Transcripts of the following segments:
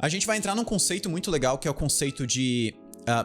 A gente vai entrar num conceito muito legal, que é o conceito de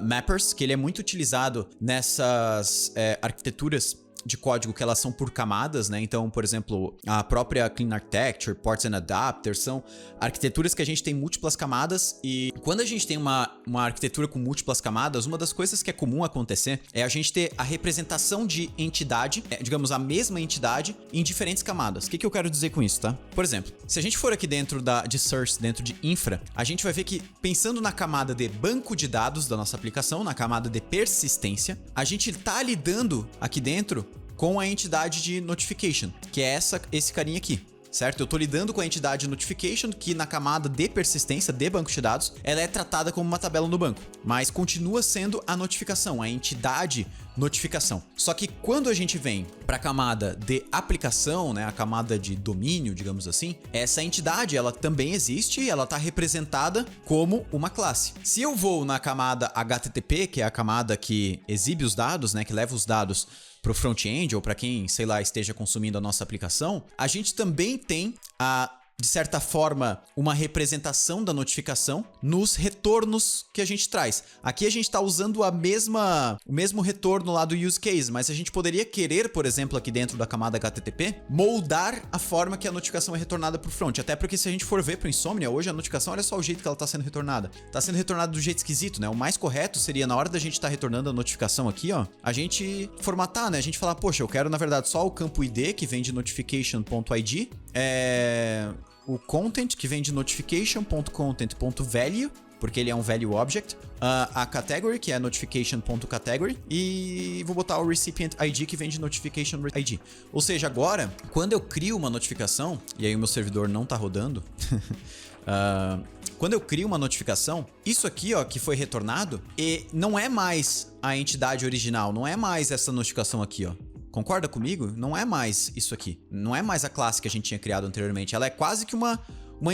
mappers, que ele é muito utilizado nessas arquiteturas de código que elas são por camadas, né? Então, por exemplo, a própria Clean Architecture, Ports and Adapters, são arquiteturas que a gente tem múltiplas camadas, e quando a gente tem uma arquitetura com múltiplas camadas, uma das coisas que é comum acontecer é a gente ter a representação de entidade, digamos, a mesma entidade em diferentes camadas. O que eu quero dizer com isso, tá? Por exemplo, se a gente for aqui dentro de Source, dentro de Infra, a gente vai ver que, pensando na camada de banco de dados da nossa aplicação, na camada de persistência, a gente tá lidando aqui dentro com a entidade de notification, que é esse carinha aqui, certo? Eu tô lidando com a entidade notification, que na camada de persistência de banco de dados, ela é tratada como uma tabela no banco, mas continua sendo a notificação, a entidade notificação. Só que quando a gente vem para a camada de aplicação, né, a camada de domínio, digamos assim, essa entidade, ela também existe e ela tá representada como uma classe. Se eu vou na camada HTTP, que é a camada que exibe os dados, né, que leva os dados para o front-end ou para quem, sei lá, esteja consumindo a nossa aplicação, a gente também tem de certa forma, uma representação da notificação nos retornos que a gente traz. Aqui a gente está usando o mesmo retorno lá do use case, mas a gente poderia querer, por exemplo, aqui dentro da camada HTTP, moldar a forma que a notificação é retornada para o front. Até porque se a gente for ver para o Insomnia, hoje a notificação, olha só o jeito que ela está sendo retornada. Está sendo retornada do jeito esquisito, né? O mais correto seria, na hora da gente estar retornando a notificação aqui, ó, a gente formatar, né? A gente falar, poxa, eu quero, na verdade, só o campo ID, que vem de notification.id, o content, que vem de notification.content.value, porque ele é um value object, a category, que é notification.category, e vou botar o recipient ID, que vem de notification ID. Ou seja, agora, quando eu crio uma notificação, e aí o meu servidor não tá rodando, quando eu crio uma notificação, isso aqui, ó, que foi retornado, e não é mais a entidade original, não é mais essa notificação aqui, ó. Concorda comigo? Não é mais isso aqui. Não é mais a classe que a gente tinha criado anteriormente. Ela é quase que uma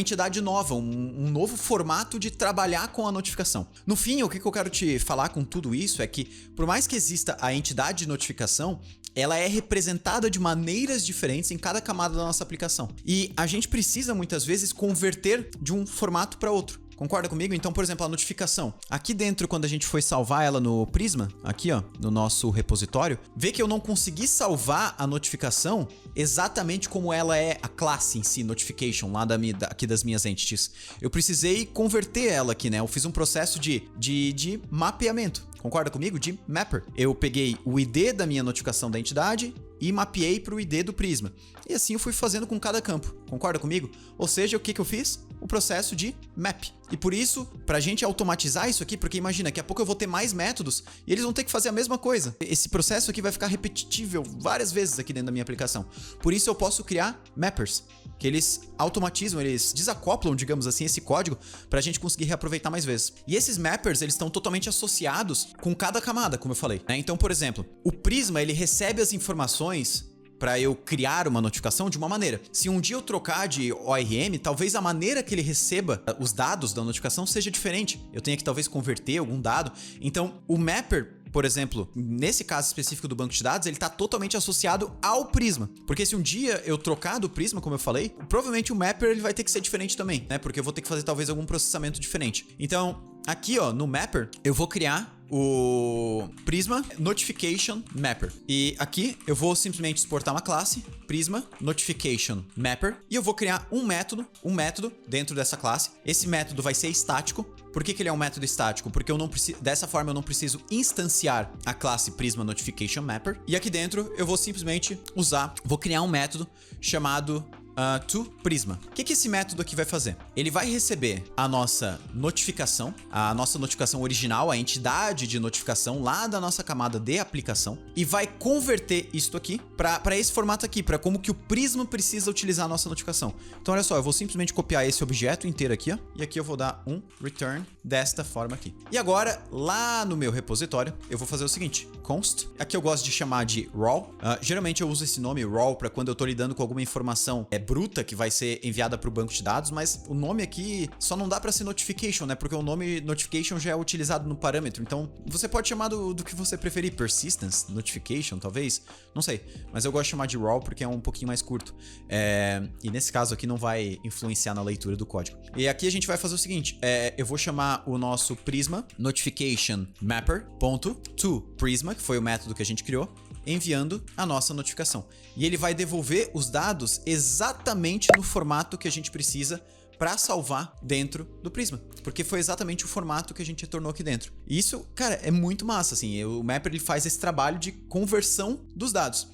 entidade nova, um novo formato de trabalhar com a notificação. No fim, o que eu quero te falar com tudo isso é que, por mais que exista a entidade de notificação, ela é representada de maneiras diferentes em cada camada da nossa aplicação. E a gente precisa, muitas vezes, converter de um formato para outro. Concorda comigo? Então, por exemplo, a notificação. Aqui dentro, quando a gente foi salvar ela no Prisma, aqui ó, no nosso repositório, vê que eu não consegui salvar a notificação exatamente como ela é a classe em si, notification, lá aqui das minhas entities. Eu precisei converter ela aqui, né? Eu fiz um processo de mapeamento. Concorda comigo? De mapper. Eu peguei o ID da minha notificação da entidade e mapeei para o ID do Prisma. E assim eu fui fazendo com cada campo. Concorda comigo? Ou seja, o que eu fiz? O processo de map. E por isso, para a gente automatizar isso aqui, porque imagina, daqui a pouco eu vou ter mais métodos e eles vão ter que fazer a mesma coisa. Esse processo aqui vai ficar repetível várias vezes aqui dentro da minha aplicação. Por isso eu posso criar mappers, que eles automatizam, eles desacoplam, digamos assim, esse código para a gente conseguir reaproveitar mais vezes. E esses mappers, eles estão totalmente associados com cada camada, como eu falei, né? Então, por exemplo, o Prisma, ele recebe as informações para eu criar uma notificação de uma maneira. Se um dia eu trocar de ORM, talvez a maneira que ele receba os dados da notificação seja diferente. Eu tenha que talvez converter algum dado. Então, o mapper, por exemplo, nesse caso específico do banco de dados, ele está totalmente associado ao Prisma. Porque se um dia eu trocar do Prisma, como eu falei, provavelmente o mapper ele vai ter que ser diferente também, né? Porque eu vou ter que fazer talvez algum processamento diferente. Então, aqui ó, no mapper, eu vou criar o Prisma Notification Mapper. E aqui eu vou simplesmente exportar uma classe, Prisma Notification Mapper, e eu vou criar um método dentro dessa classe. Esse método vai ser estático. Por que ele é um método estático? Porque eu não preciso, dessa forma eu não preciso instanciar a classe Prisma Notification Mapper. E aqui dentro eu vou simplesmente vou criar um método chamado toPrisma. O que esse método aqui vai fazer? Ele vai receber a nossa notificação original, a entidade de notificação lá da nossa camada de aplicação, e vai converter isto aqui para esse formato aqui, para como que o Prisma precisa utilizar a nossa notificação. Então olha só, eu vou simplesmente copiar esse objeto inteiro aqui, ó, e aqui eu vou dar um return desta forma aqui. E agora, lá no meu repositório, eu vou fazer o seguinte, const, aqui eu gosto de chamar de raw. Geralmente eu uso esse nome raw para quando eu tô lidando com alguma informação bruta que vai ser enviada para o banco de dados, mas o nome aqui só não dá para ser notification, né? Porque o nome notification já é utilizado no parâmetro. Então, você pode chamar do que você preferir, persistence, notification, talvez, não sei. Mas eu gosto de chamar de raw porque é um pouquinho mais curto. E nesse caso aqui não vai influenciar na leitura do código. E aqui a gente vai fazer o seguinte, eu vou chamar o nosso Prisma notification mapper.to Prisma, que foi o método que a gente criou, enviando a nossa notificação. E ele vai devolver os dados exatamente no formato que a gente precisa para salvar dentro do Prisma, porque foi exatamente o formato que a gente retornou aqui dentro. E isso, cara, é muito massa, assim, o Mapper ele faz esse trabalho de conversão dos dados.